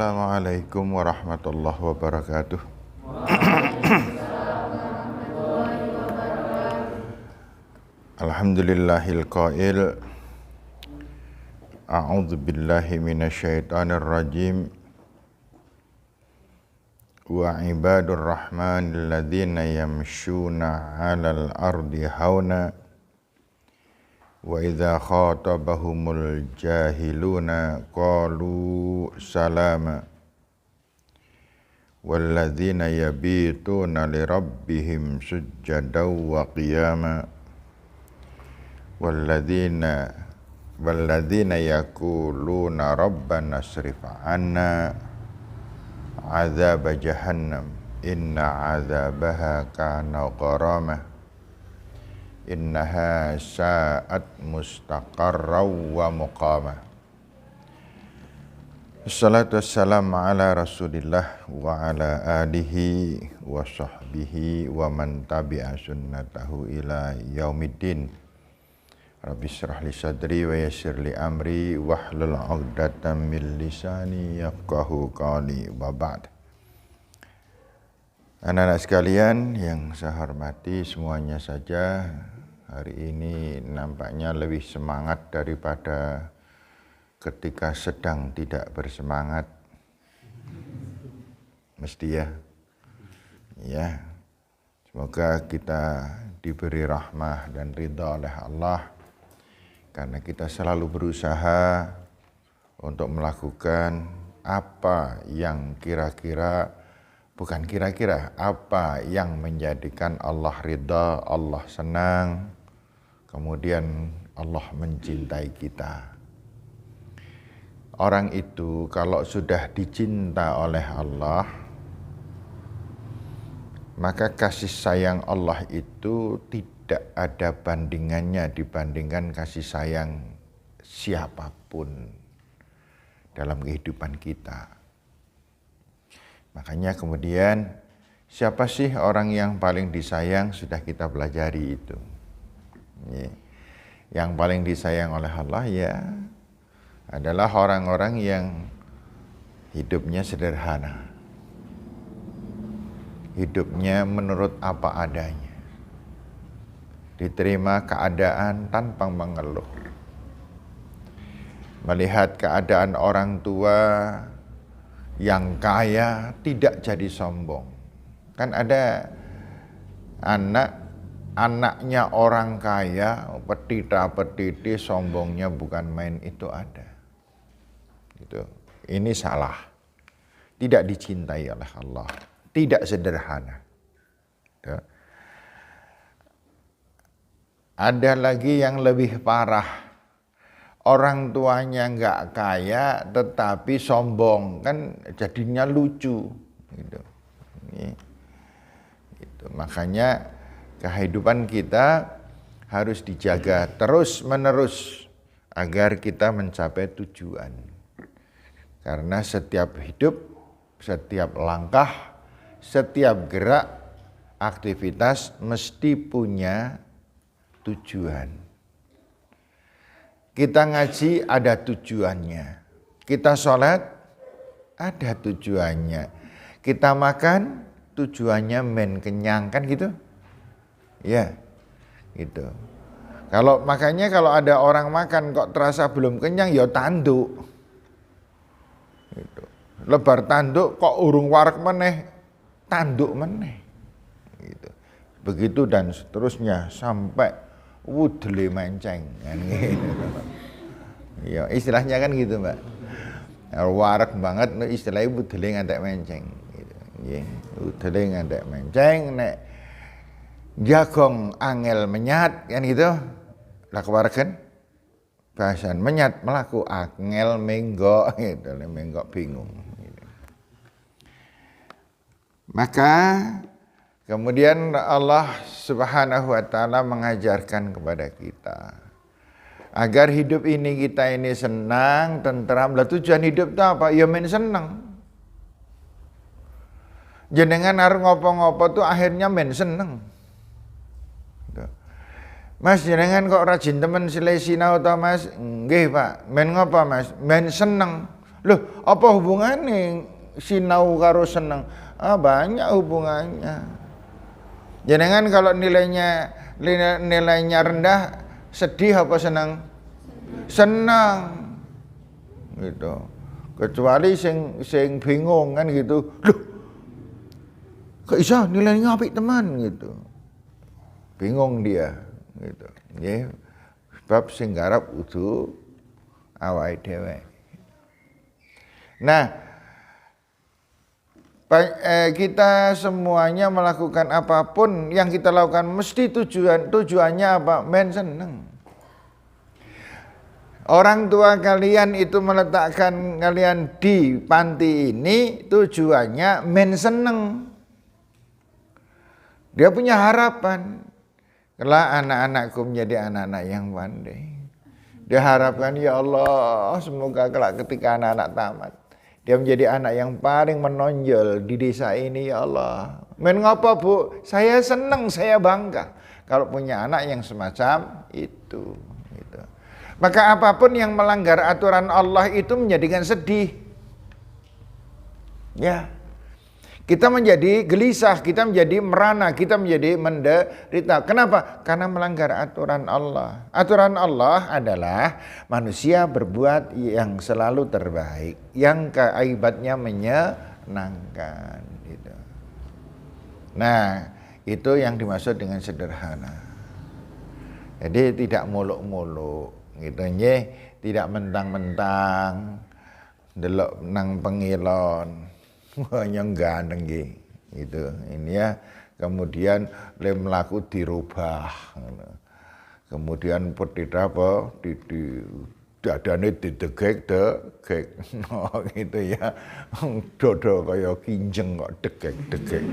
Assalamualaikum warahmatullahi wabarakatuh. Alhamdulillahil qail. A'udzu billahi minasyaitonir rajim. Wa ibadur rahmanil ladzina yamshuna 'alal ardi hauna wa idza khatabahumul jahiluna qalu salama walladzina yabituna lirabbihim sujjadan wa qiyama walladzina yaquluna rabbana asrif 'anna 'adzab jahannam inna 'adzabaha kana gharamah innaha sa'at mustaqarraw wa muqamah. Assalatu wassalamu ala rasulillah wa ala alihi wa sahbihi wa man tabi'a sunnatahu ila yaumiddin. Rabbi shrah li sadri wa yassir li amri wahlul 'uqdatam min lisani yafqahu qawli wa ba'd. Anak-anak sekalian yang saya hormati semuanya saja, hari ini nampaknya lebih semangat daripada ketika sedang tidak bersemangat. Mesti ya. Ya. Semoga kita diberi rahmah dan ridha oleh Allah karena kita selalu berusaha untuk melakukan apa yang apa yang menjadikan Allah ridha, Allah senang, kemudian Allah mencintai kita. Orang itu kalau sudah dicinta oleh Allah, maka kasih sayang Allah itu tidak ada bandingannya dibandingkan kasih sayang siapapun dalam kehidupan kita. Makanya kemudian siapa sih orang yang paling disayang sudah kita pelajari itu. Yang paling disayang oleh Allah ya adalah orang-orang yang hidupnya sederhana. Hidupnya menurut apa adanya. Diterima keadaan tanpa mengeluh. Melihat keadaan orang tua yang kaya tidak jadi sombong. Kan ada anaknya orang kaya, petita-petiti sombongnya bukan main, itu ada. Gitu. Ini salah. Tidak dicintai oleh Allah. Tidak sederhana. Gitu. Ada lagi yang lebih parah. Orang tuanya nggak kaya tetapi sombong, kan jadinya lucu gitu. Gitu. Makanya kehidupan kita harus dijaga terus menerus agar kita mencapai tujuan. Karena setiap hidup, setiap langkah, setiap gerak, aktivitas mesti punya tujuan. Kita ngaji ada tujuannya. Kita sholat ada tujuannya. Kita makan tujuannya men kenyang, kan gitu? Ya, gitu. Makanya kalau ada orang makan kok terasa belum kenyang, ya tanduk. Gitu. Lebar tanduk kok urung wareg meneh, tanduk meneh. Gitu. Begitu dan seterusnya sampai wudele menceng kan gitu. Ya, istilahnya kan gitu, Mbak. Wareg banget istilahnya wudele ngantek menceng gitu. Nggih, wudele ngantek menceng nek jagong angel menyat kan gitu. Lah kewaregen bahasan menyat melaku angel menggok gitu, menggok bingung gitu. Maka kemudian Allah Subhanahu wa ta'ala mengajarkan kepada kita agar hidup ini kita ini senang, tentram. Lah tujuan hidup itu apa? Ya men senang. Jenengan arep ngopo-ngopo tuh akhirnya men seneng. Mas jenengan kok rajin temen silih sinau ta Mas? Nggih Pak. Men ngopo Mas? Men seneng. Loh, apa hubungannya sinau karo seneng? Banyak hubungannya. Jenengan kalau nilainya rendah, sedih apa senang? Senang. Gitu. Kecuali sing bingung kan gitu. Loh, kok bisa nilainya apik teman gitu. Bingung dia gitu. Nggih. Sebab sing garap udu awake dhewe. Nah, kita semuanya melakukan apapun yang kita lakukan mesti tujuannya apa? Men seneng. Orang tua kalian itu meletakkan kalian di panti ini tujuannya men seneng. Dia punya harapan. Kelak anak-anakku menjadi anak-anak yang pandai. Dia harapkan, ya Allah, semoga kelak ketika anak-anak tamat, dia menjadi anak yang paling menonjol di desa ini, ya Allah. Men ngapa Bu? Saya senang, saya bangga kalau punya anak yang semacam itu. Gitu. Maka apapun yang melanggar aturan Allah itu menjadikan sedih. Ya. Kita menjadi gelisah, kita menjadi merana, kita menjadi menderita. Kenapa? Karena melanggar aturan Allah. Aturan Allah adalah manusia berbuat yang selalu terbaik, yang keaibatnya menyenangkan. Gitu. Nah, itu yang dimaksud dengan sederhana. Jadi tidak muluk-muluk, gitu. Tidak mentang-mentang, delok nang pengilon. Hanya ganteng gitu. Ini ya, kemudian le melaku dirubah. Kemudian petit apa di dadane didegek no, gitu ya. Dodo kaya kinjeng kok degek-degek.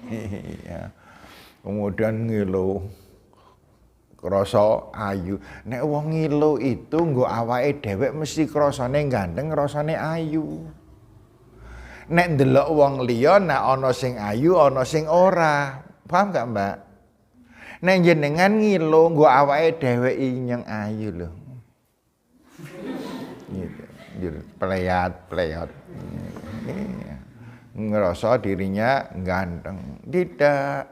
Iya. Kemudian ngilu krasa ayu. Nek wong ngilu itu nggo awake dhewek mesti krasane ganteng, rasane ayu. Nek ndelok wong liya nek ana sing ayu, ana sing ora. Paham gak, Mbak? Nek jenengan ngilu nggo awake dhewe nyeng ayu lho. Gitu. Pleyat. Ngerasa dirinya ganteng. Tidak.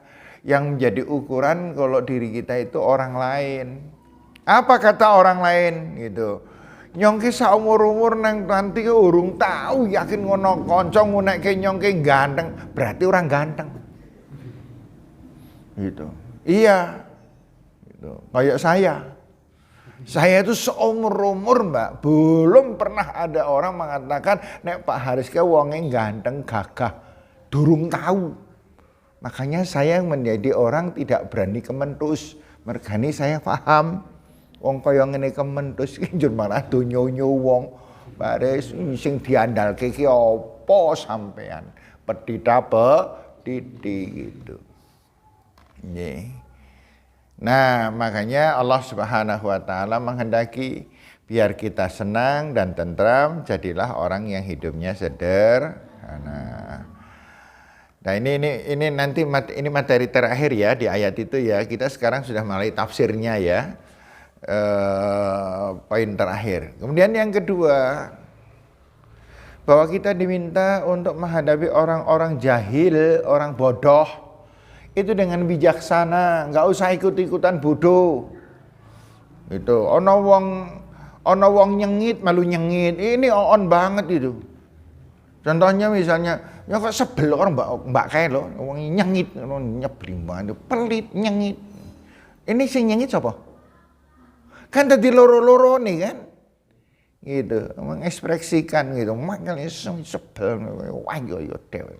Yang menjadi ukuran kalau diri kita itu orang lain. Apa kata orang lain gitu? Nyongke saumur-umur nang nanti ke urung tahu yakin ngono kanca ngunekke nyongke ganteng, berarti orang ganteng. Gitu. Iya. Gitu. Kayak saya. Saya itu seumur-umur, Mbak, belum pernah ada orang mengatakan nek Pak Haris ke wonge ganteng gagah. Durung tahu. Makanya saya menjadi orang tidak berani kementus. Mergani saya paham. Wong kaya ngene kementus iki njur malah donya wong. Baris sing diandalke iki apa sampean? Petit apa? Titik gitu. Nggih. Nah, makanya Allah Subhanahu wa taala menghendaki biar kita senang dan tentram, jadilah orang yang hidupnya sederhana. Nah, ini nanti ini materi terakhir ya di ayat itu ya. Kita sekarang sudah mulai tafsirnya ya. Poin terakhir. Kemudian yang kedua, bahwa kita diminta untuk menghadapi orang-orang jahil, orang bodoh itu dengan bijaksana, nggak usah ikut-ikutan bodoh. Itu ono wong nyengit malu nyengit, ini on banget itu. Contohnya misalnya, ya kok sebel orang mbak kayak lo, wong nyengit, nyebling banget, pelit nyengit. Ini sing nyengit siapa? Kan tadi loro-loro nih kan, gitu, mengekspresikan gitu, makanya sebel, wah yo dewe,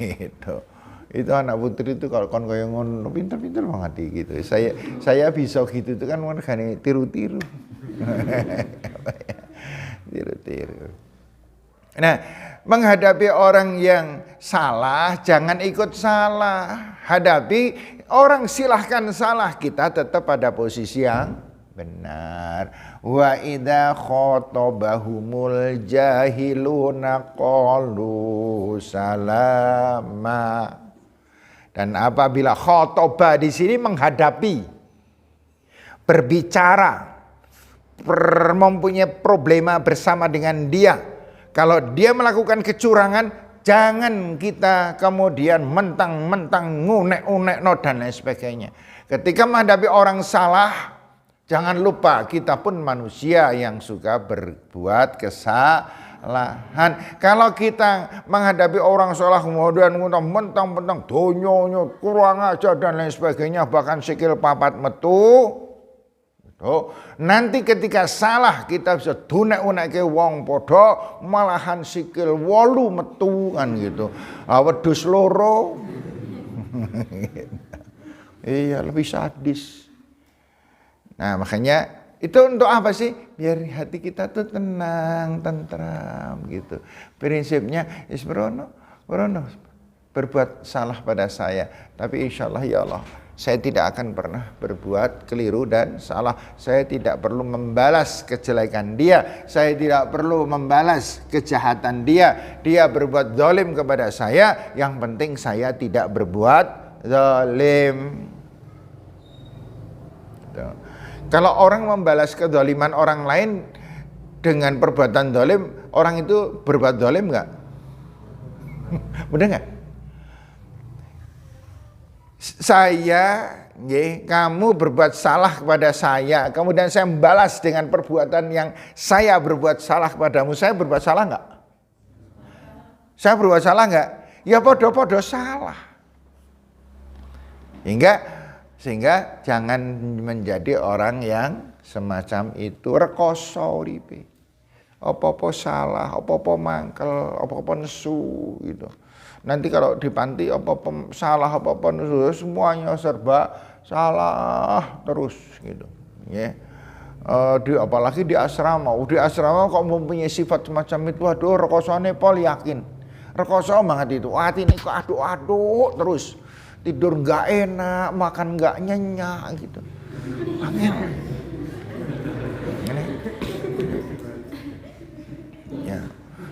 gitu. Itu anak putri itu kalau kon kaya ngono pinter-pinter banget gitu. Saya bisa gitu itu kan mergane tiru-tiru. Tiru-tiru. Nah, menghadapi orang yang salah, jangan ikut salah. Hadapi orang silahkan salah, kita tetap pada posisi yang benar. Wa idza khotabahumul jahiluna qalu salama. Dan apabila khotoba di sini menghadapi, berbicara, mempunyai problema bersama dengan dia. Kalau dia melakukan kecurangan, jangan kita kemudian mentang-mentang ngunek-unek dan lain sebagainya. Ketika menghadapi orang salah, jangan lupa kita pun manusia yang suka berbuat kesalahan. Kalau kita menghadapi orang salah kemudian mentang-mentang donyonyo kurang aja dan lain sebagainya, bahkan sikil papat metu, nanti ketika salah kita bisa dunek-unek ke wong podo, malahan sikil 8 metu kan gitu. Wedhus loro. Iya, lebih sadis. Nah, makanya itu untuk apa sih? Biar hati kita tuh tenang, tentram gitu. Prinsipnya ismerono, berbuat salah pada saya, tapi insya Allah ya Allah, saya tidak akan pernah berbuat keliru dan salah. Saya tidak perlu membalas kejelekan dia. Saya tidak perlu membalas kejahatan dia. Dia berbuat zalim kepada saya. Yang penting saya tidak berbuat zalim. Kalau orang membalas kezaliman orang lain dengan perbuatan zalim, orang itu berbuat zalim enggak? Benar enggak? Kamu berbuat salah kepada saya, kemudian saya membalas dengan perbuatan yang saya berbuat salah kepadamu. Saya berbuat salah enggak? Saya berbuat salah enggak? Ya podo-podo salah. Sehingga jangan menjadi orang yang semacam itu, rekoso uripe. Apa-apa salah, apa-apa mangkel, apa-apa nesu gitu. Nanti kalau di panti apa-apa salah, apa-apa nesu, semuanya serba salah terus gitu. Ya. Apalagi di asrama. Di asrama kok mempunyai sifat semacam itu, aduh rekosone pol yakin. Rekoso banget itu. Hati ini kok aduk-aduk terus. Tidur nggak enak, makan nggak nyenyak gitu. Angel. Ya.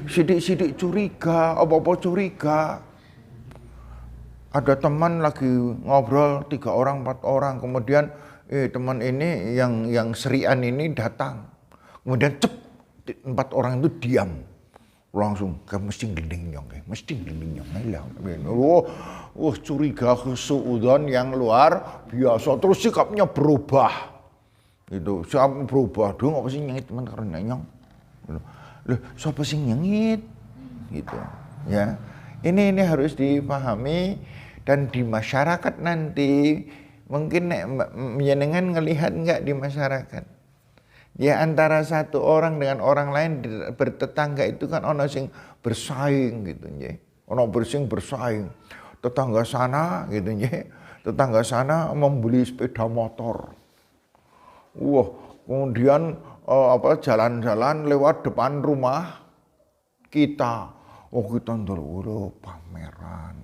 Sidik-sidik curiga, apa-apa curiga. Ada teman lagi ngobrol 3 orang, 4 orang, kemudian teman ini yang serian ini datang. Kemudian 4 orang itu diam. Langsung mesti gelinding-nyong, mesti gelinding-nyong. Curiga kesuudzon yang luar biasa. Terus sikapnya berubah. Gitu, sikapnya berubah. Duh, ngapa sih nyengit teman karena nyong? Loh, siapa sih nyengit? Gitu. Ya. Ini harus dipahami dan di masyarakat nanti mungkin menyenengan ngelihat enggak di masyarakat. Ya antara satu orang dengan orang lain bertetangga itu kan ono sing bersaing gitu nggih. Ono bersaing. Tetangga sana gitu nggih. Tetangga sana membeli sepeda motor. Wah, kemudian jalan-jalan lewat depan rumah kita. Oh, kita ndelok pameran.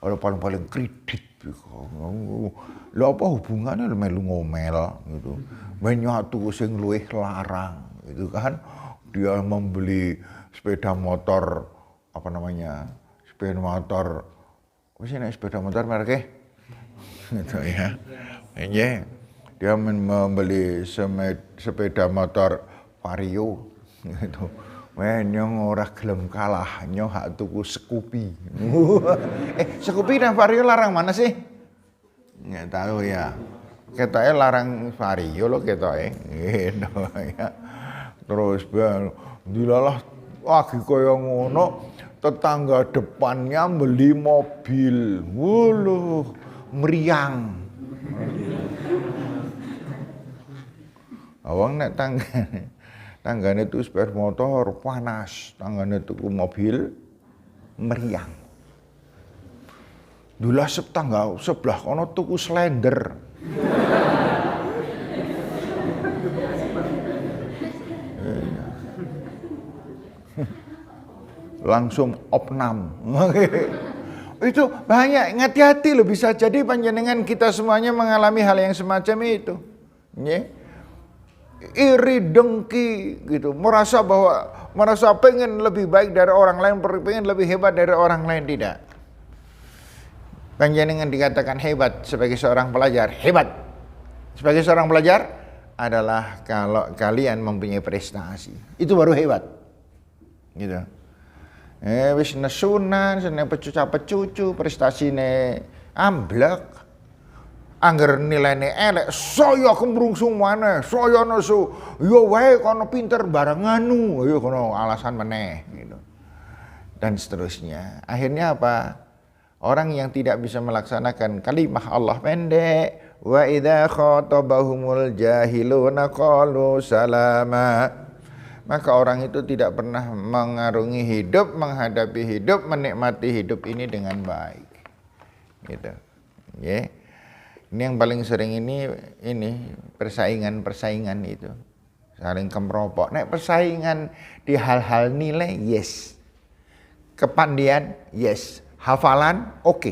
Ada paling kredit. Lha apa hubungannya melu ngomel gitu. Menyatu sing luwih larang gitu kan. Dia membeli sepeda motor Sepeda motor apa sih sepeda motor mereknya? Gitu ya. Dia membeli sepeda motor Vario gitu. Nyong ora gelem kalah, nyong hak tuku Scoopy. Scoopy dan Vario larang mana sih? Nggak tahu ya. Ketoke larang Vario lo ketoke. Gitu ya. Terus dilalah lagi kaya ngono, tetangga depannya beli mobil. Wuluh, meriang. Awang nek tanggane itu sepeda motor panas, tanggane tuku mobil meriang. Dulah tetangga sebelah kono tuku slender. Langsung opnam. Itu banyak, hati-hati loh, bisa jadi panjenengan kita semuanya mengalami hal yang semacam itu. Iri, dengki gitu, merasa pengen lebih baik dari orang lain, pengen lebih hebat dari orang lain. Tidak. Panjenengan dikatakan hebat sebagai seorang pelajar, hebat. Sebagai seorang pelajar, adalah kalau kalian mempunyai prestasi. Itu baru hebat. Gitu. Wis nesunan, seneng pecuca-pecucu, prestasine amblek. Angger nilainya elek, saya kemrungsung maneh, saya nesu, yo wae kono pinter barenganu, yo kono alasan meneh gitu. Dan seterusnya. Akhirnya apa? Orang yang tidak bisa melaksanakan kalimah Allah pendek, wa idza khatabahumul jahiluna qalu salama. Maka orang itu tidak pernah mengarungi hidup, menghadapi hidup, menikmati hidup ini dengan baik. Gitu. Ya. Ini yang paling sering ini persaingan itu. Saling kemeropok. Nek persaingan di hal-hal nilai, yes. Kepandian, yes. Hafalan, oke.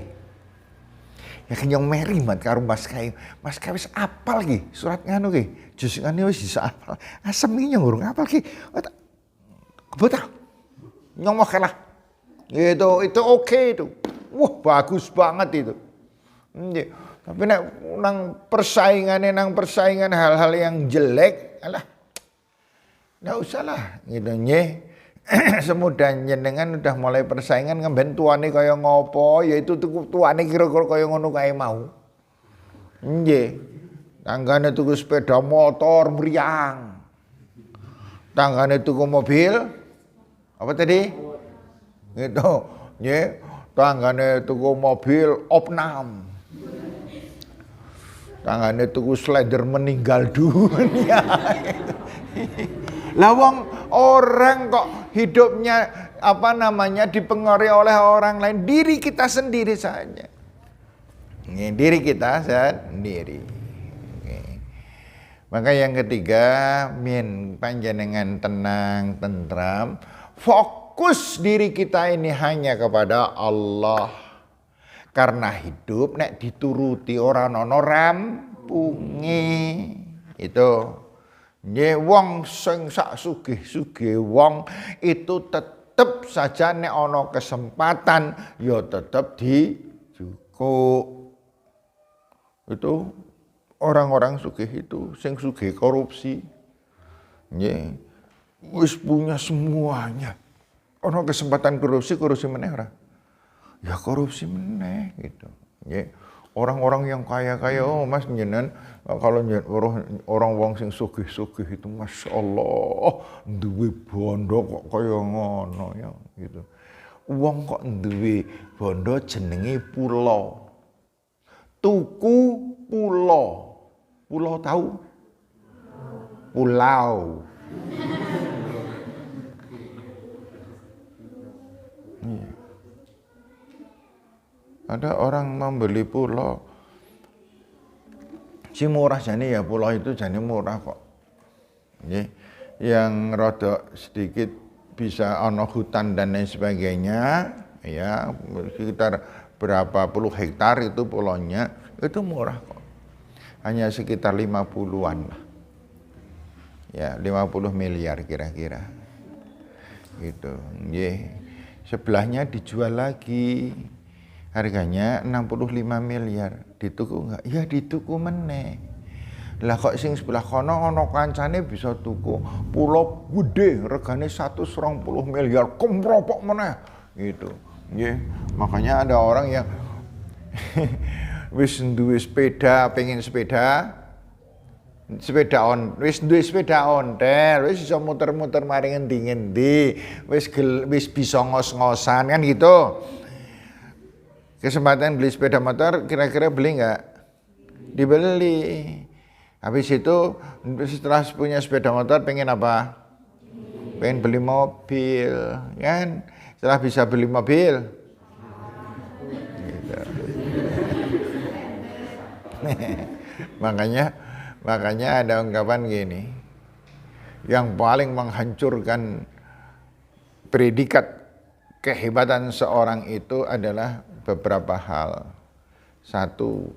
Ya kenyang meri mat karo Mas Kai. Mas Kai wis apal ki surat nganu ki. Jus ngene wis bisa apal. Asem iki nyang urung apal ki. Kebota. Nyomok lah. Itu oke itu. Wah, bagus banget itu. Tapi nang persaingan hal-hal yang jelek, alah, nggak usah lah, gitu nye. Semudah jenengan udah mulai persaingan ngemben tuane kaya ngopo, yaitu tuane kira-kira kaya ngono kae mau. Nggih. Tanggane tuku sepeda motor meriang. Tanggane tuku mobil apa tadi? Gitu. Nggih. Tanggane tuku mobil opnam. Tangannya tuku slider meninggal dunia. Lah wong orang kok hidupnya dipengaruhi oleh orang lain, diri kita sendiri saja. Diri kita sendiri. Maka yang ketiga, panjenengan tenang, tentram, fokus diri kita ini hanya kepada Allah. Karena hidup nek dituruti orang ono rampunge. Itu nggih wong sing sak sugih-sugih wong itu tetep saja nek ono kesempatan ya tetep dijukuk. Itu orang-orang sugih itu sing sugih korupsi. Nggih wis punya semuanya. Ono kesempatan korupsi meneh ora? Ya korupsi meneh gitu. Ya, orang-orang yang kaya-kaya, oh Mas jenengan kalau orang wong sing sugih-sugih itu Masya Allah duwe bondo kok kaya ngono ya gitu. Wong kok duwe bondo jenenge pulau. Tuku pulau. Pulau tahu? Pulau. Ada orang membeli pulau, si murah jane ya pulau itu jane murah kok. Yang rada sedikit bisa ono hutan dan lain sebagainya, ya sekitar berapa puluh hektar itu pulaunya itu murah kok. Hanya sekitar 50-an lah. Ya 50 miliar kira-kira. Gitu. Sebelahnya dijual lagi. Harganya 65 miliar. Dituku enggak? Ya dituku meneh. Lah kok sing sebelah kono ana kancane bisa tuku pulau gede regane 120 miliar kemropok meneh gitu. Nggih. Makanya ada orang yang wis duwe sepeda, pengen sepeda wis duwe sepeda ontel, wis iso muter-muter mari ngendi-ngendi, wis bisa ngos-ngosan kan gitu. Kesempatan beli sepeda motor, kira-kira beli nggak? Dibeli. Habis itu setelah punya sepeda motor pengen apa? Pengen beli mobil, kan? Setelah bisa beli mobil, gitu. makanya ada ungkapan gini, yang paling menghancurkan predikat kehebatan seorang itu adalah beberapa hal. Satu,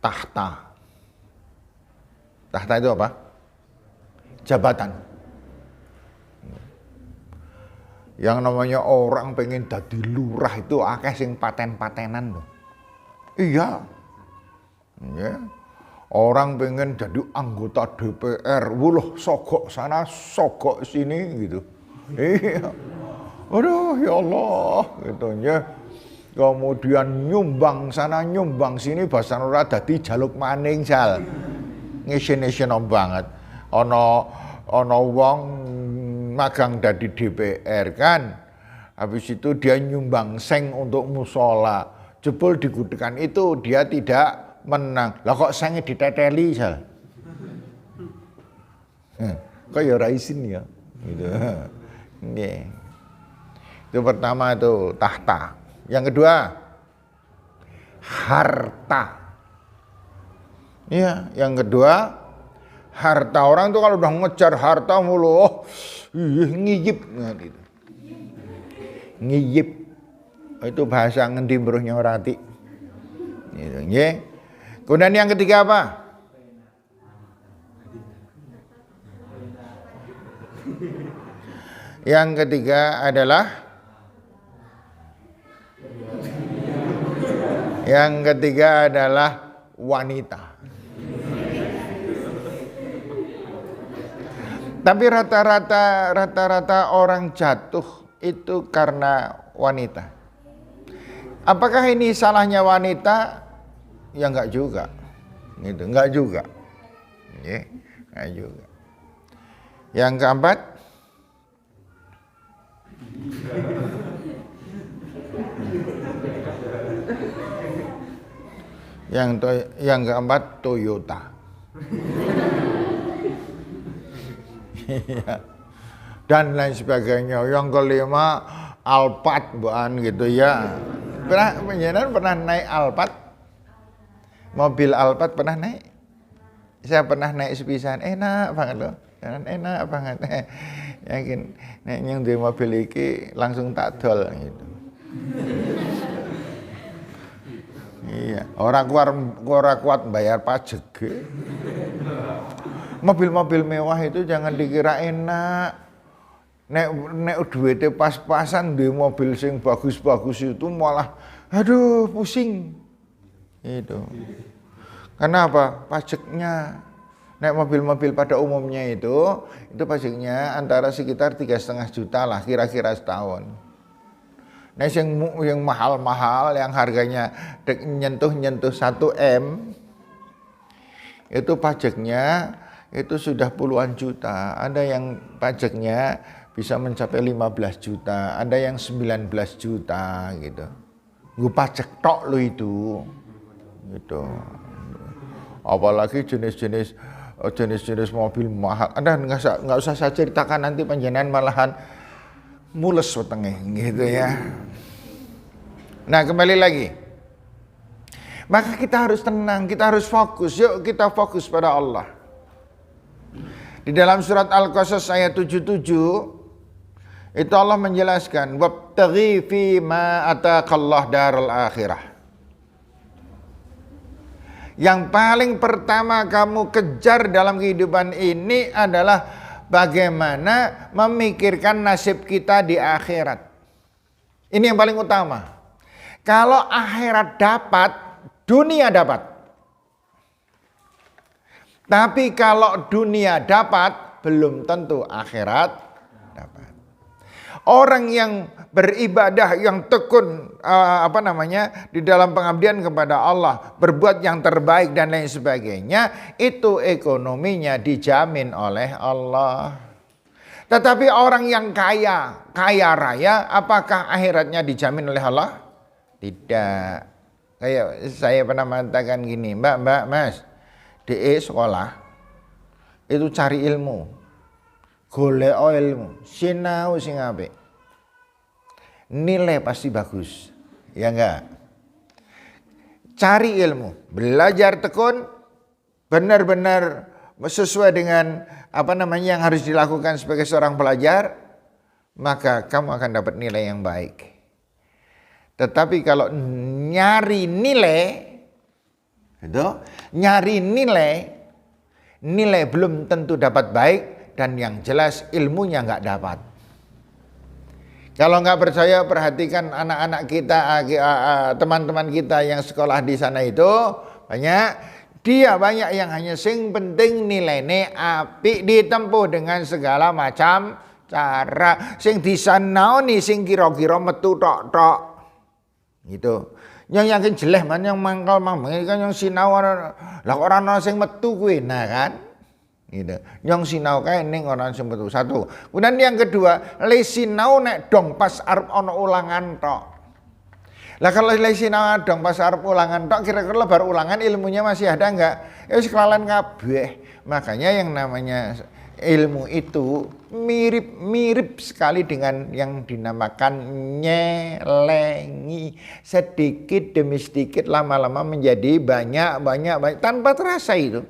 tahta. Tahta itu apa? Jabatan. Yang namanya orang pengen jadi lurah itu akeh sing paten-patenan loh. Iya. Ya. Orang pengen jadi anggota DPR, wuloh sogok sana, sogok sini gitu. Iya. Aduh ya Allah gitu ya. Kemudian nyumbang sana nyumbang sini bahasa ora dadi jaluk maning sal. Ngisi-ngisino banget. Ono wong magang dadi DPR kan. Habis itu dia nyumbang seng untuk musola. Jebul digudekan itu dia tidak menang. Lah kok senge diteteli sal. Kok ya ora isin ya gitu. Nggih. Itu pertama itu tahta. Yang kedua harta. Iya, yang kedua harta. Orang tuh kalau udah ngejar harta mulu, ngiyip gitu. Ngiyip. Itu bahasa ngendi mbruhnya orati. Gitu, nggih. Kemudian yang ketiga apa? Yang ketiga adalah wanita. Tapi rata-rata orang jatuh itu karena wanita. Apakah ini salahnya wanita? Ya enggak juga. Gitu, enggak juga. Enggak juga. Yang keempat, yang keempat Toyota. Dan lain sebagainya. Yang kelima Alphard bukan gitu ya. Pernah naik Alphard? Mobil Alphard pernah naik? Saya pernah naik sepisan, enak banget loh. Enak banget. Yakin nek nyang duwe mobil iki langsung tak dol gitu. Iya, orang kuat bayar pajak. Mobil-mobil mewah itu jangan dikira enak. Nek duwite pas-pasan duwe mobil sing bagus-bagus itu malah aduh pusing. Itu. Karena apa? Pajaknya. Nek mobil-mobil pada umumnya itu pajaknya antara sekitar 3,5 juta lah kira-kira setahun. Nah yang mahal-mahal yang harganya nyentuh 1 M itu pajaknya itu sudah puluhan juta. Ada yang pajaknya bisa mencapai 15 juta, ada yang 19 juta gitu. Gue pajak tok lo itu. Gitu. Apalagi jenis-jenis mobil mahal. Anda nggak usah saya ceritakan, nanti panjenengan malahan mules wetenge gitu ya. Nah, kembali lagi. Maka kita harus tenang, kita harus fokus. Yuk kita fokus pada Allah. Di dalam surat Al-Qasas ayat 77 itu Allah menjelaskan wabtaghi fi ma ataqallah darul akhirah. Yang paling pertama kamu kejar dalam kehidupan ini adalah bagaimana memikirkan nasib kita di akhirat. Ini yang paling utama. Kalau akhirat dapat, dunia dapat. Tapi kalau dunia dapat, belum tentu akhirat dapat. Orang yang beribadah, yang tekun di dalam pengabdian kepada Allah, berbuat yang terbaik dan lain sebagainya, itu ekonominya dijamin oleh Allah. Tetapi orang yang kaya raya, apakah akhiratnya dijamin oleh Allah? Tidak. Kayak saya pernah mengatakan gini, Mbak, Mas, DE sekolah itu cari ilmu, golek ilmu, sinau sing apik, nilai pasti bagus, ya enggak? Cari ilmu, belajar tekun, benar-benar sesuai dengan yang harus dilakukan sebagai seorang pelajar, maka kamu akan dapat nilai yang baik. Tetapi kalau nyari nilai belum tentu dapat baik, dan yang jelas ilmunya nggak dapat. Kalau nggak percaya, perhatikan anak-anak kita, teman-teman kita yang sekolah di sana itu banyak. Dia banyak yang hanya sing penting nilainya apik ditempuh dengan segala macam cara. Sing disanaoni sing kira-kira metu tok-tok. Gitu. Yang yakin jeleh man yang mangkal mamang kan yang sinau lah orang ana sing metu kuwi nah kan. Gitu. Yang sinau kae ning orang sing metu satu. Kemudian yang kedua, le sinau nek dong pas arep ana ulangan tok. Lah kalau sinau dong pas arep ulangan tok kira-kira lebar ulangan ilmunya masih ada enggak? Ya wis kelalen kabeh. Makanya yang namanya ilmu itu mirip sekali dengan yang dinamakan nyelengi. Sedikit demi sedikit lama-lama menjadi banyak tanpa terasa itu.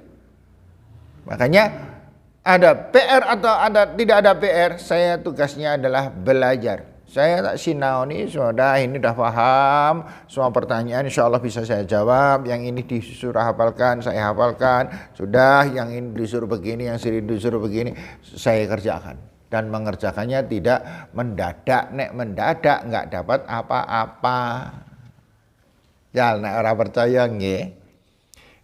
Makanya ada PR atau tidak ada PR, saya tugasnya adalah belajar. Saya tak sinau nih, sudah ini udah paham, semua pertanyaan insya Allah bisa saya jawab. Yang ini disuruh hafalkan, saya hafalkan. Sudah, yang ini disuruh begini, yang sini disuruh begini, saya kerjakan. Dan mengerjakannya tidak mendadak, nek mendadak nggak dapat apa-apa. Ya, nek orang percaya nggih,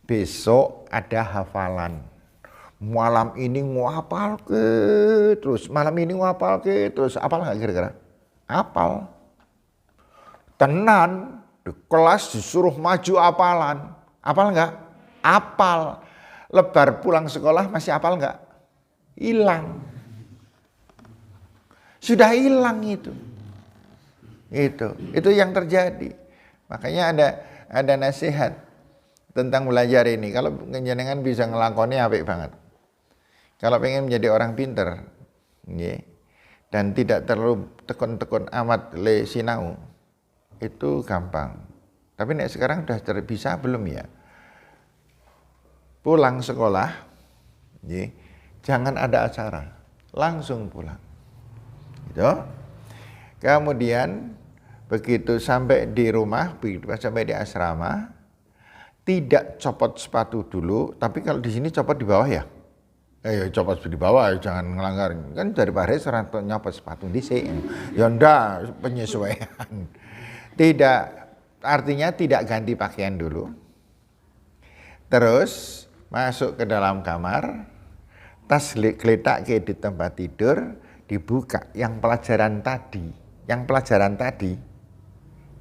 besok ada hafalan. Malam ini ngapal ke terus, malam ini ngapal ke terus, apal nggak kira-kira? Apal. Tenan di kelas disuruh maju apalan. Apal nggak? Apal. Lebar pulang sekolah masih apal nggak? Hilang. Sudah hilang itu. Itu yang terjadi. Makanya ada nasihat tentang belajar ini. Kalau jenengan bisa ngelakoni apik banget. Kalau pengen menjadi orang pinter, dan tidak terlalu tekun-tekun amat le sinau, itu gampang. Tapi nek sekarang sudah bisa belum ya? Pulang sekolah, jangan ada acara, langsung pulang. Gitu. Kemudian begitu sampai di rumah, sampai di asrama, tidak copot sepatu dulu, tapi kalau di sini copot di bawah ya. Copot di bawah, jangan ngelanggar. Kan dari Pak Haris nyopot sepatu dhisik. Ya ndak, penyesuaian. Tidak, artinya tidak ganti pakaian dulu. Terus masuk ke dalam kamar, tas geletak di tempat tidur, dibuka yang pelajaran tadi,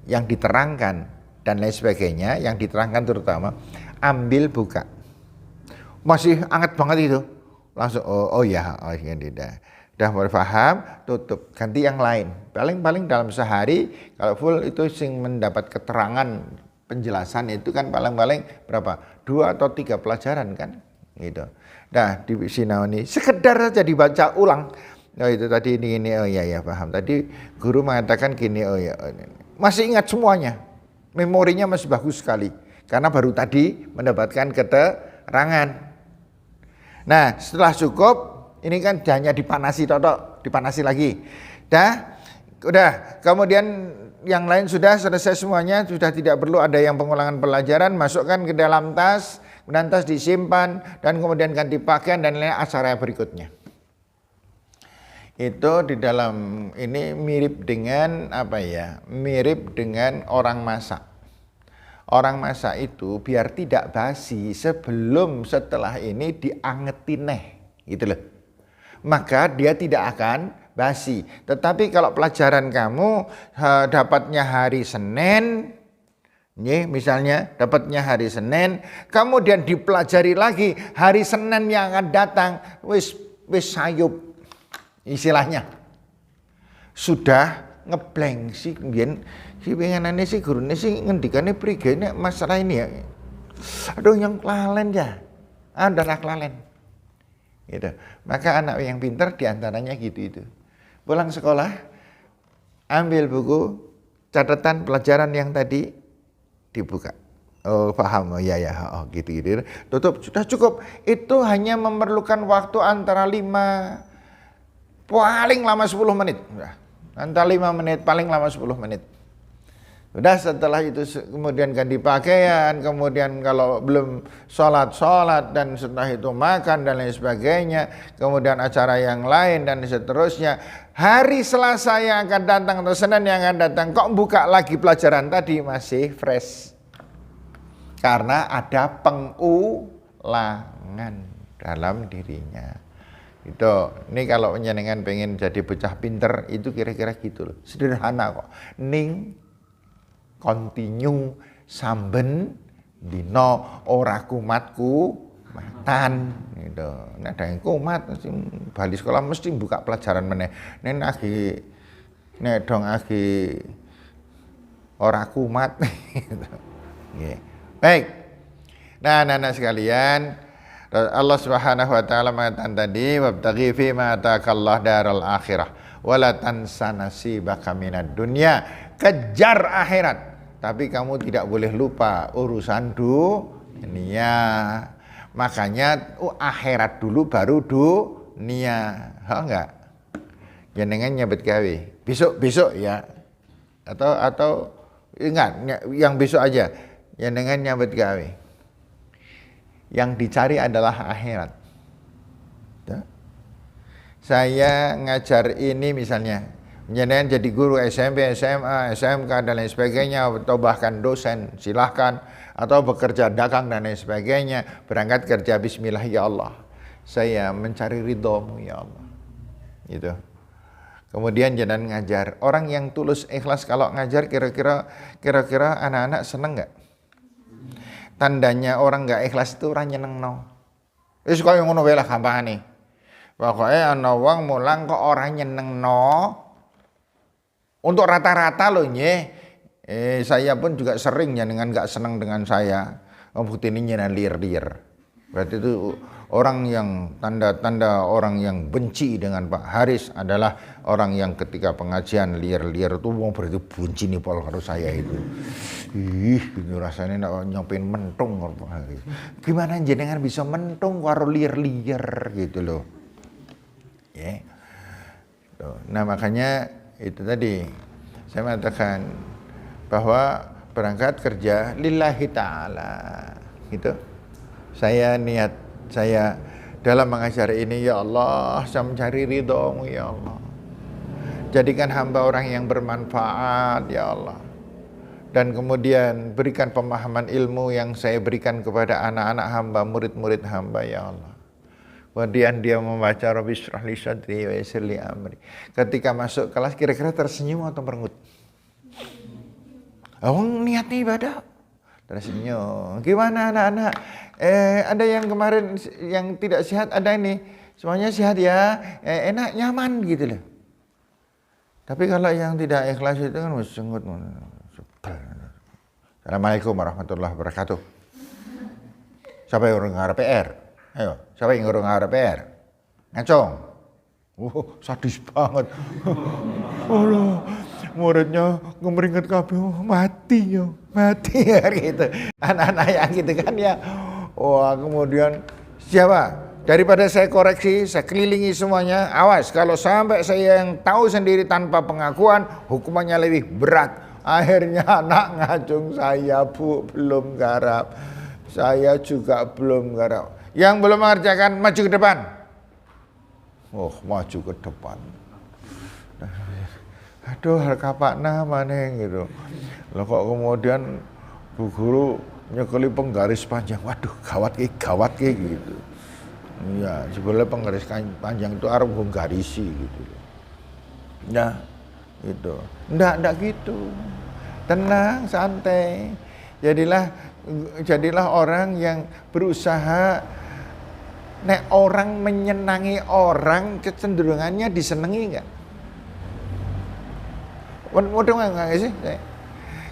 yang diterangkan dan lain sebagainya, yang diterangkan terutama, ambil buka. Masih hangat banget itu. Langsung udah paham, tutup, ganti yang lain. Paling dalam sehari kalau full itu sing mendapat keterangan penjelasan itu kan paling berapa? 2 atau 3 pelajaran kan gitu. Nah, di sinau ini sekedar saja dibaca ulang. Oh itu tadi ini oh ya paham. Tadi guru mengatakan gini masih ingat semuanya. Memorinya masih bagus sekali karena baru tadi mendapatkan keterangan. Nah, setelah cukup, ini kan hanya dipanasi dipanasi lagi. Udah, kemudian yang lain sudah selesai semuanya, sudah tidak perlu ada yang pengulangan pelajaran, masukkan ke dalam tas, kemudian tas disimpan, dan kemudian ganti pakaian dan lain acara berikutnya. Itu di dalam ini mirip dengan mirip dengan orang masak. Orang masak itu biar tidak basi setelah ini diangetin gitu loh. Maka dia tidak akan basi. Tetapi kalau pelajaran kamu dapatnya hari Senin, misalnya dapatnya hari Senin, kemudian dipelajari lagi hari Senin yang akan datang, wis sayup istilahnya. Sudah ngeblank sih kemudian si pengenane si gurune si ngendikane prigene masalah ini ya. Aduh yang kelalen ya. Adalah kelalen. Gitu. Maka anak yang pintar diantaranya gitu itu. Pulang sekolah, ambil buku, catatan pelajaran yang tadi dibuka. Oh paham, gitu. Tutup, sudah cukup. Itu hanya memerlukan waktu antara 5, paling lama 10 menit. Antara 5 menit, paling lama 10 menit. Udah setelah itu kemudian ganti pakaian, kemudian kalau belum sholat dan setelah itu makan dan lain sebagainya, kemudian acara yang lain dan seterusnya. Hari Selasa yang akan datang atau Senin yang akan datang, kok buka lagi pelajaran tadi masih fresh. Karena ada pengulangan dalam dirinya. Itu, ini kalau jenengan pengen jadi bocah pinter itu kira-kira gitu loh. Sederhana kok. Ning continue samben dino ora kumatku matan gitu. Nek ada yang kumat bali sekolah mesti buka pelajaran meneh. Nek dong agi ora kumat gitu. Baik. Nah, anak-anak sekalian, Allah Subhanahu wa taala mengatakan tadi wabtaghi fi ma ataakallah daral akhirah wala tansa nasibaka minad dunya. Kejar akhirat, tapi kamu tidak boleh lupa urusan dunia. Makanya akhirat dulu baru dunia. Enggak? Jenengan nyabet gawe. Besok ya. Atau ingat yang besok aja. Jenengan nyabet gawe. Yang dicari adalah akhirat. Saya ngajar ini misalnya, jenengan jadi guru SMP, SMA, SMK dan lain sebagainya, atau bahkan dosen, silahkan, atau bekerja dagang dan lain sebagainya, berangkat kerja bismillah ya Allah, saya mencari ridhomu ya Allah. Gitu. Kemudian jenengan ngajar, orang yang tulus ikhlas kalau ngajar kira-kira anak-anak seneng nggak? Tandanya orang nggak ikhlas itu orang nyenengno. Wis koyo ngono wae lah gampangane. Pokoke ana wong mulang kok ora nyenengno. Untuk rata-rata loh nggih. Saya pun juga sering jenengan nggak seneng dengan saya. Bukti ini nyenan liar-liar. Berarti itu orang yang tanda-tanda orang yang benci dengan Pak Haris adalah orang yang ketika pengajian liar-liar itu berarti benci nih pol karo saya itu. Gitu rasanya nak nyopin mentung karo Pak Haris. Gimana jenengan bisa mentung karo liar-liar gitu loh. Ya. Nah, makanya itu tadi saya mengatakan bahwa berangkat kerja lillahi ta'ala gitu. Saya niat saya dalam mengajar ini ya Allah, saya mencari ridhomu ya Allah. Jadikan hamba orang yang bermanfaat ya Allah. Dan kemudian berikan pemahaman ilmu yang saya berikan kepada anak-anak hamba, murid-murid hamba ya Allah. Kemudian dia membaca Rabbi shrah li sadri wa yassir li amri. Ketika masuk kelas kira-kira tersenyum atau merengut? Niatnya ibadah. Tersenyum. Gimana anak-anak? Ada yang kemarin yang tidak sehat, ada ini. Semuanya sehat ya, enak, nyaman gitu loh. Tapi kalau yang tidak ikhlas itu kan senggut. Assalamualaikum warahmatullahi wabarakatuh. Siapa yang urung ngarep PR? Ayo, siapa yang urung ngarep PR? Ngacong. Sadis banget. Allah, muridnya ngemeringet kabeh mati gitu. Anak-anak yang gitu kan ya. Wah, kemudian siapa? Daripada saya koreksi, saya kelilingi semuanya. Awas, kalau sampai saya yang tahu sendiri tanpa pengakuan, hukumannya lebih berat. Akhirnya anak ngacung saya, Bu, belum garap. Saya juga belum garap. Yang belum mengerjakan, maju ke depan. Maju ke depan. Aduh, kapakna maneh gitu. Loh kok kemudian Bu Guru nyekeli penggaris panjang. Waduh, gawat ke gitu. Iya, sebenarnya penggaris panjang itu arep nggarisi gitu. Nah, itu. Enggak gitu. Tenang, santai. Jadilah orang yang berusaha. Nek orang menyenangi orang, kecenderungannya disenangi enggak? Waduh enggak sih?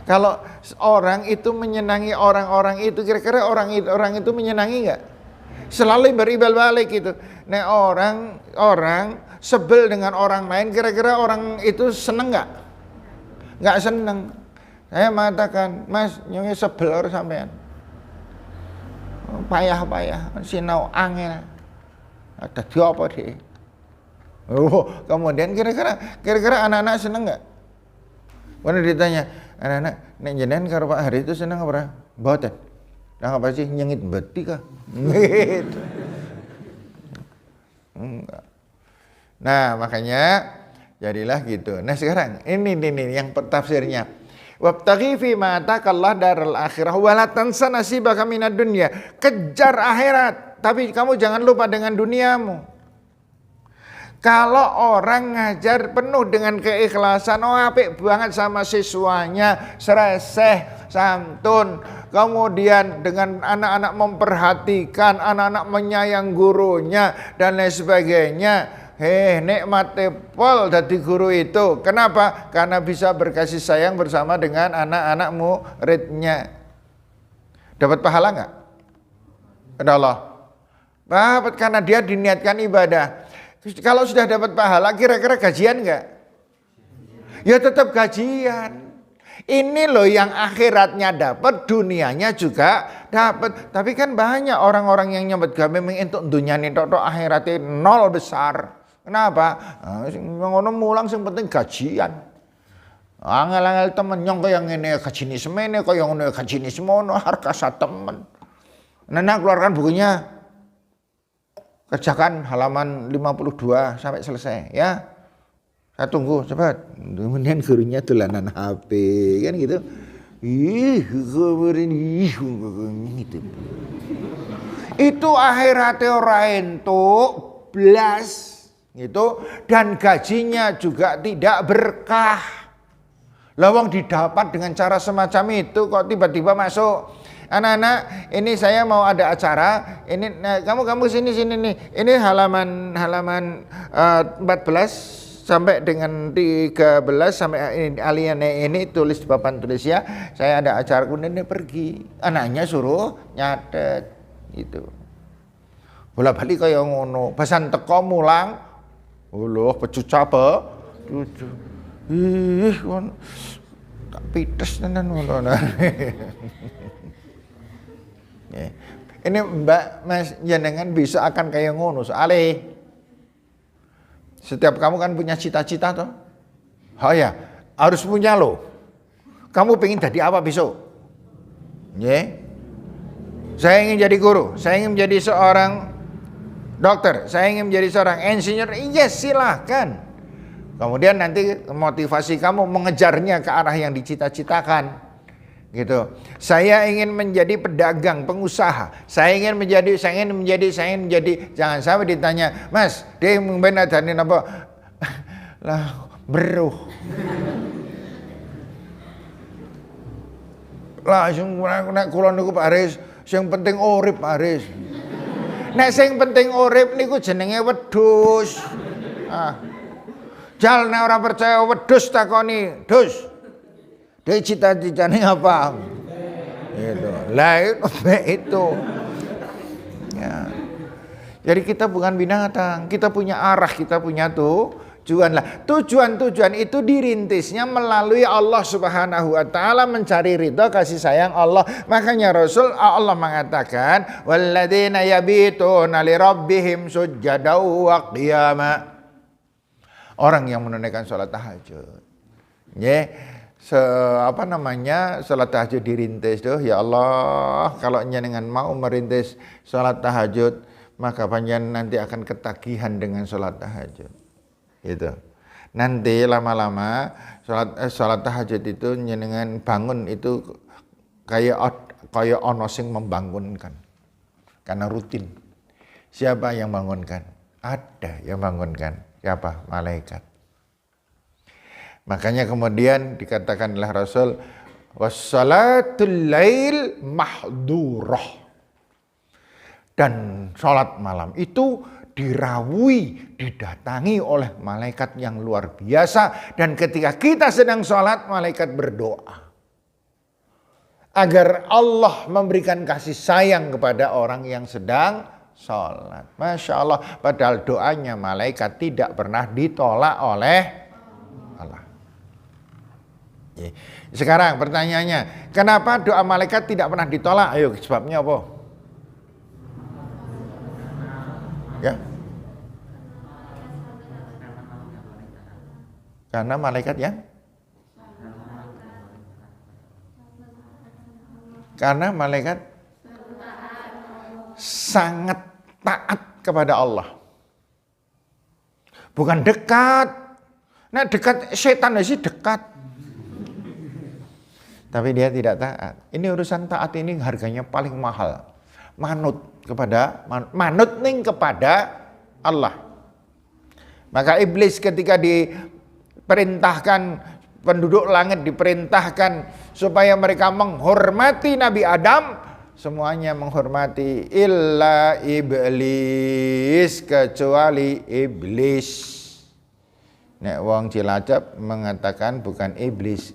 Kalau orang itu menyenangi orang-orang itu, kira-kira orang itu menyenangi enggak? Selalu beribal balik gitu. Nek orang sebel dengan orang lain, kira-kira orang itu seneng enggak? Enggak seneng. Saya mengatakan, Mas, nyonge sebel karo sampean. Payah, sinau angel. Ada apa deh? Kemudian kira-kira anak-anak seneng enggak? Mana ditanya, anak-anak, nek jenengan karo Pak Hari itu seneng apa? Mboten. Lah apa sih nyengit beti kah? Gitu. Enggak. Nah, makanya jadilah gitu. Nah, sekarang ini yang tafsirnya. Wabtaghi fi ma atakallah daral akhirah wa la tansa nasibaka minad dunya. Kejar akhirat, tapi kamu jangan lupa dengan duniamu. Kalau orang ngajar penuh dengan keikhlasan, oh apik banget sama siswanya, sereseh, santun, kemudian dengan anak-anak memperhatikan, anak-anak menyayang gurunya dan lain sebagainya. Nikmate pol dadi guru itu. Kenapa? Karena bisa berkasih sayang bersama dengan anak-anak muridnya. Dapat pahala enggak? Ada Allah. Dapat karena dia diniatkan ibadah. Kalau sudah dapat pahala, kira-kira gajian enggak? Ya tetap gajian. Ini loh yang akhiratnya dapat, dunianya juga dapat. Tapi kan banyak orang-orang yang nyambut gawe mengentuk dunyane tok akhiratnya nol besar. Kenapa? Ngono mulang sing penting gajian. Angel-angel temen nyong kaya ngene gajine semene, kaya ngono gajine semono, harga satemen. Nana keluarkan bukunya. Kerjakan halaman 52 sampai selesai ya. Saya tunggu cepat. Kemudian gurunya dolanan HP kan gitu. Kemarin gitu. Itu akhiratnya ora entuk blas gitu, dan gajinya juga tidak berkah. Lawang didapat dengan cara semacam itu kok tiba-tiba masuk, anak-anak ini saya mau ada acara, ini nah, kamu sini nih, ini halaman 14 sampai dengan 13 sampai aliannya ini tulis di papan tulis ya, saya ada acara, kemudian dia pergi, anaknya suruh nyatet gitu. Bola-balik kaya ngono, pesan teko mulang. Loh, pecut apa? Kon tak pites tenan ngono. Ini Mbak Mas jenengan bisa akan kayak ngono soalnya setiap kamu kan punya cita-cita toh. Oh ya, harus punya loh. Kamu pengen jadi apa besok? Saya ingin jadi guru, saya ingin menjadi seorang dokter, saya ingin menjadi seorang insinyur, yes silahkan. Kemudian nanti motivasi kamu mengejarnya ke arah yang dicita-citakan, gitu. Saya ingin menjadi pedagang, pengusaha. Saya ingin menjadi. Jangan sampai ditanya, Mas, dia membenar dari apa? Lah, beruh. Langsung nek kula niku Pak Aris, sing penting urip Pak Aris. Nek sing penting urip niku jenenge wedhus. Jal nek ora percaya wedhus takoni, "Dus. Dia cita-citane apa?" Gitu. Lah itu. Ya. Jadi kita bukan binatang, kita punya arah, kita punya tujuan lah. Tujuan itu dirintisnya melalui Allah Subhanahu wa taala, mencari ridha kasih sayang Allah. Makanya Rasul Allah mengatakan, "Walladzina yabituna li rabbihim sujada wa qiyama." Orang yang menunaikan salat tahajud. Salat tahajud dirintis tuh, ya Allah, kalau jenengan mau merintis salat tahajud, maka panjenengan nanti akan ketagihan dengan salat tahajud. Gitu. Nanti lama-lama salat tahajud itu jenengan bangun itu kayak ono sing membangunkan. Karena rutin. Siapa yang bangunkan? Ada yang bangunkan. Siapa? Malaikat. Makanya kemudian dikatakan oleh Rasul, wassalatul lail mahdurah. Dan salat malam itu dirawui, didatangi oleh malaikat yang luar biasa. Dan ketika kita sedang sholat, malaikat berdoa agar Allah memberikan kasih sayang kepada orang yang sedang sholat. Masya Allah, padahal doanya malaikat tidak pernah ditolak oleh Allah. Sekarang pertanyaannya, kenapa doa malaikat tidak pernah ditolak? Ayo, sebabnya apa? Ya. Karena malaikat yang sangat taat kepada Allah. Bukan dekat. Nah, dekat setan sih dekat. Tapi dia tidak taat. Ini urusan taat ini harganya paling mahal. Manut ning kepada Allah. Maka iblis ketika diperintahkan, penduduk langit diperintahkan supaya mereka menghormati Nabi Adam, semuanya menghormati illa iblis, kecuali iblis. Nek wong Cilacap mengatakan bukan iblis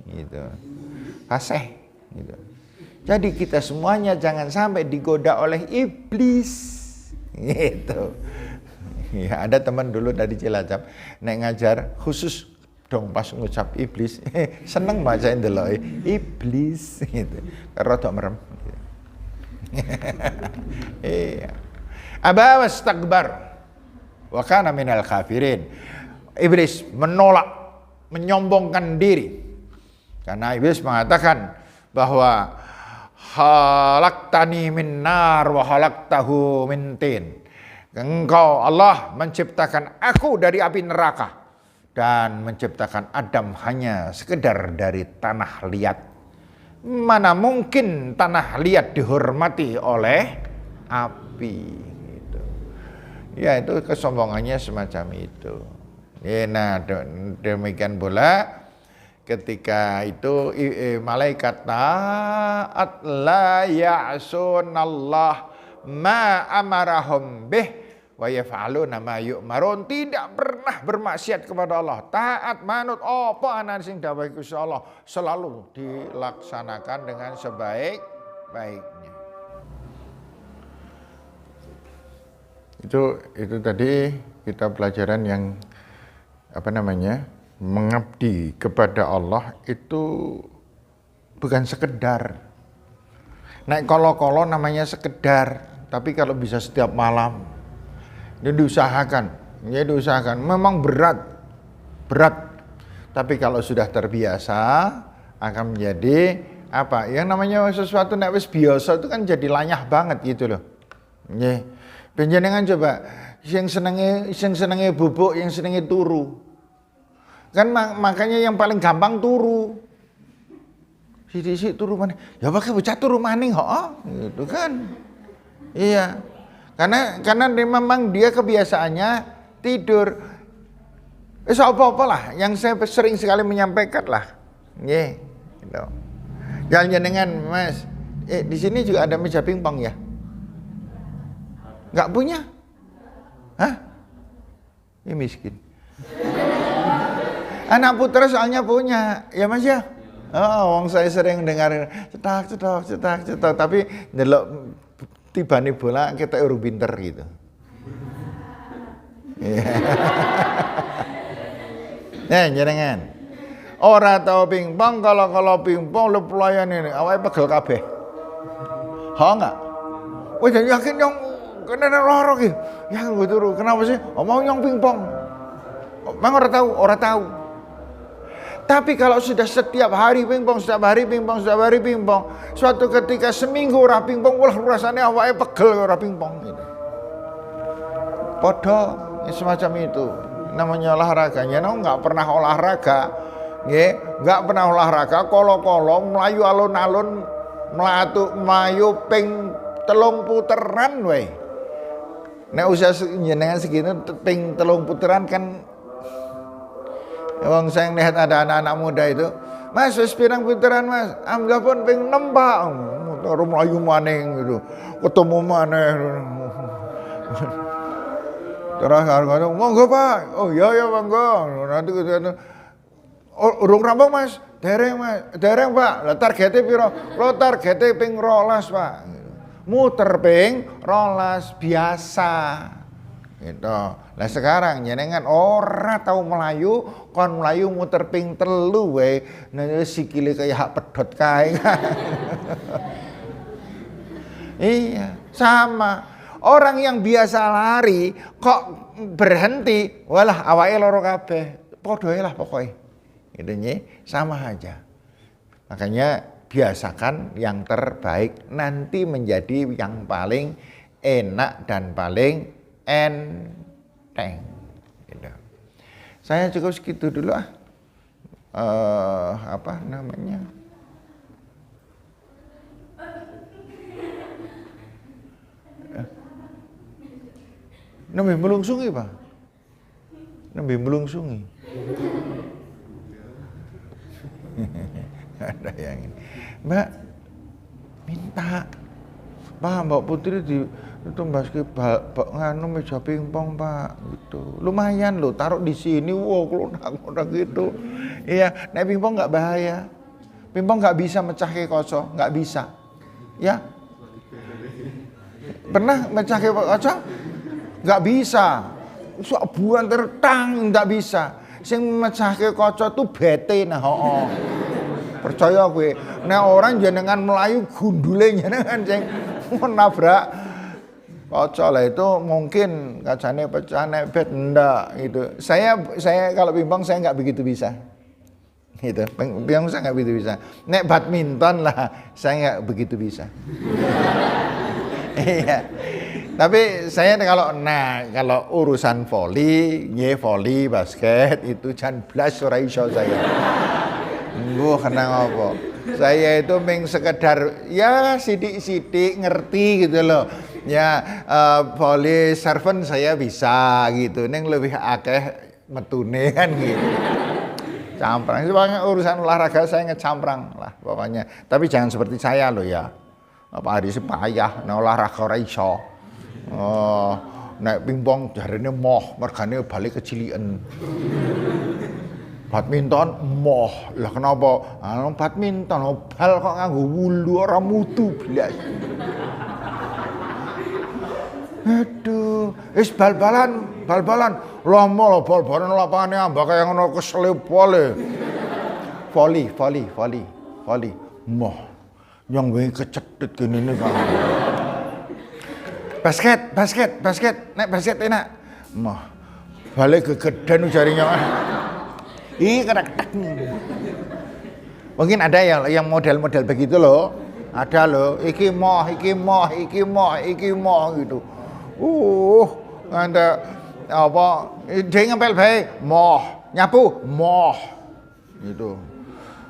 gitu. Fasih gitu. Jadi kita semuanya jangan sampai digoda oleh iblis gitu. Ya, ada teman dulu dari Cilacap nek ngajar khusus dong pas ngucap iblis seneng bacain delok iblis gitu. Rada merem gitu. Iya. Aba wastakbar wa kana minal kafirin. Iblis menolak, menyombongkan diri. Karena iblis mengatakan bahwa khalaqtani min nar wa khalaqtahu min tin. Engkau Allah menciptakan aku dari api neraka dan menciptakan Adam hanya sekedar dari tanah liat. Mana mungkin tanah liat dihormati oleh api gitu. Ya, itu kesombongannya semacam itu. Ya, nah demikian pula ketika itu malaikat taat la ya'sunallah ma amarahum bih wa yaf'aluna ma yu'marun, tidak pernah bermaksiat kepada Allah, taat manut apa anan sing dawuh Gusti Allah selalu dilaksanakan dengan sebaik-baiknya. Itu tadi kita pelajaran yang mengabdi kepada Allah itu bukan sekedar. Naik kolo-kolo namanya sekedar, tapi kalau bisa setiap malam, ini diusahakan. Memang berat. Tapi kalau sudah terbiasa, akan menjadi apa? Yang namanya sesuatu nek wis biasa itu kan jadi lanyah banget gitu loh. Nggih. Panjenengan coba yang senenge bubuk, yang senenge turu. Kan makanya yang paling gampang turu. Sisi turu mana? Ya pakai bocah turu maning gitu kan. Iya. Karena memang dia kebiasaannya tidur. Apa-apa lah yang saya sering sekali menyampaikan lah. Nggih, gitu. Jangan Mas. Di sini juga ada meja pingpong ya? Enggak punya? Hah? Ini miskin. Anak putra soalnya punya, ya Mas ya. Wong saya sering dengar cetak, tapi ndelok tibane bola kita urung pinter gitu. Jenengan. Ora tau pingpong, kalau pingpong lu pelayan ini, awake pegel kabeh. Enggak? Wis yakin yang kena loro ki. Ya gue turu. Kenapa sih? Mau nyong pingpong. Mang ora tahu. Tapi kalau sudah setiap hari pingpong, suatu ketika seminggu ora pingpong, rasane awake pegel ora pingpong gitu. Podo semacam itu. Namanya olahraganya, enggak pernah olahraga. Nggih, enggak pernah olahraga, kolo-kolo melayu alun-alun, melayu ping 3 puteran wae. Nek usia jenengan segitu ping 3 puteran kan. Wong saya lihat ada anak-anak muda itu, Mas wis pirang puteran Mas? Alhamdulillah pun ping 6 Pak. Terus mlayu maning gitu. Ketemu maneh. Terus harganya, monggo Pak. Oh iya monggo. Nanti urung rampung Mas. Dereng Pak. Lah targete piro? Lo targete ping 12 Pak. Muter ping 12 biasa. Gitu. Lah sekarang jenengan ora tahu melayu, kon melayu muter ping 3 wae, sikile kaya hak pedhot kae. Iya, sama. Orang yang biasa lari kok berhenti, walah awake loro kabeh. Padha lah pokoknya. Gitu nggih, sama aja. Makanya biasakan yang terbaik, nanti menjadi yang paling enak dan paling enteng. Gitu. Saya cukup segitu dulu apa namanya? Nembe melungsungi, Pak. Nembe melungsungi. Ada yang ini. Mbak, minta. Pak, Mbak Putri ditumbaske nganu meja pingpong, Pak, gitu. Lumayan loh, taruh di sini. Wow, klonak-klonak gitu. Iya, nek pingpong enggak bahaya. Pingpong enggak bisa mecah ke kaca, enggak bisa. Ya. Pernah mecah ke kaca? Enggak bisa. Sok buan tertang enggak bisa. Sing mecahke kaca tuh bete nah, heeh. Percaya kowe. Nek orang jenengan melayu gundule jenengan sing menabrak kaca lah itu mungkin kacanya pecah nek bet enggak gitu. Saya kalau pingpong saya enggak begitu bisa. Gitu. Pingpong saya enggak begitu bisa. Nek badminton lah saya enggak begitu bisa. Iya. Tapi saya kalau urusan voli, basket itu jan blas ora iso saya. Mbuh kenang apa? Saya itu mung sekedar ya sidik-sidik ngerti gitu loh. Ya voli serven saya bisa gitu. Ning lebih akeh metune kan gitu. Camprang. Pokoknya urusan olahraga saya ngecamprang lah pokoknya. Tapi jangan seperti saya loh ya. Apa hari sepayah nek olahraga ora iso. Oh, naik pingpong jarene moh, mergane balik kecilian. Badminton moh. Lah kenapa? Badminton bal kok nganggo wulu ora mutu blas. Aduh, wis bal-balan. Lomo lho bal-balan lapangane ambak kaya ngono keselip pole. Voli. Moh. Yang wingi kecedhit kene iki kan. Basket. Nek basket enak. Mah. Balik gegeden jarinya. Ih, kedak-kedak. Mungkin ada yang model-model begitu loh. Ada loh, iki moh gitu. Nganda apa dia ngempel bae moh, nyapu moh. Gitu.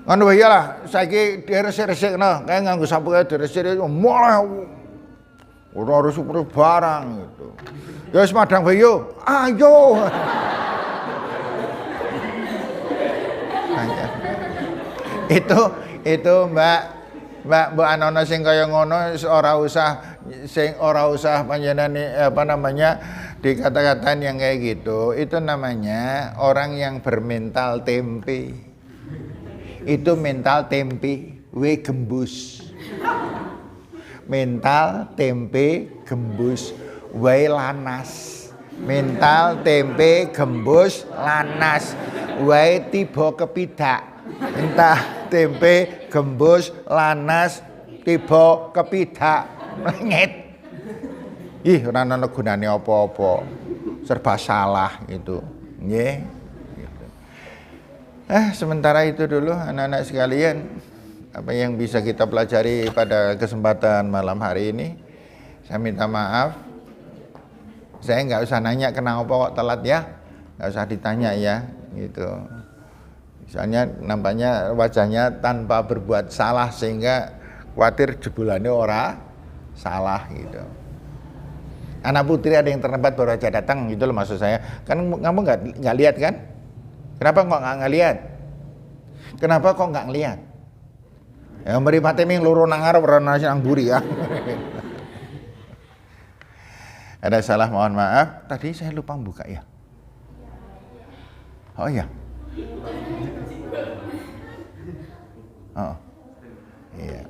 Ngono wae lah, saiki diresik-resik no, kayak nganggo sapu kae diresik moh. Ora harus super barang gitu. Ya wis madang bae yo. Ayo. Itu Mbak Anono sing kaya ngono ora usah panjenengan apa namanya dikata-katain yang kayak gitu. Itu namanya orang yang bermental tempe. Itu mental tempe we gembus. Mental tempe gembus wae lanas. Mental tempe gembus lanas wae tiba kepidak. Mental tempe gembus lanas tiba kepidak mlengit. Ih ora ana gunane apa-apa. Serba salah gitu. Nggih. Gitu. Sementara itu dulu anak-anak sekalian. Apa yang bisa kita pelajari pada kesempatan malam hari ini. Saya minta maaf. Saya nggak usah nanya kenapa kok telat ya. Nggak usah ditanya ya. Gitu. Misalnya nampaknya wajahnya tanpa berbuat salah sehingga khawatir jebulannya ora salah gitu. Anak putri ada yang terlambat baru aja datang gitu loh maksud saya. Kan kamu nggak lihat kan? Kenapa kok nggak lihat? Kenapa kok nggak ngelihat? Ya mripate ming loro nang ngarep ora nang mburi ya. Ada salah mohon maaf. Tadi saya lupa buka ya. Oh iya. Oh. Iya.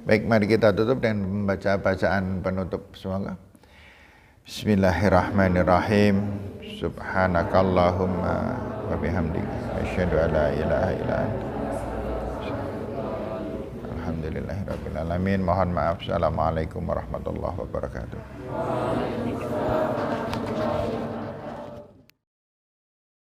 Baik, mari kita tutup dengan membaca bacaan penutup semoga. Bismillahirrahmanirrahim. Subhanakallahumma wa bihamdika asyhadu an la ilaha illa anta. Alhamdulillahirabbil alamin. Mohon maaf. Assalamualaikum warahmatullahi wabarakatuh.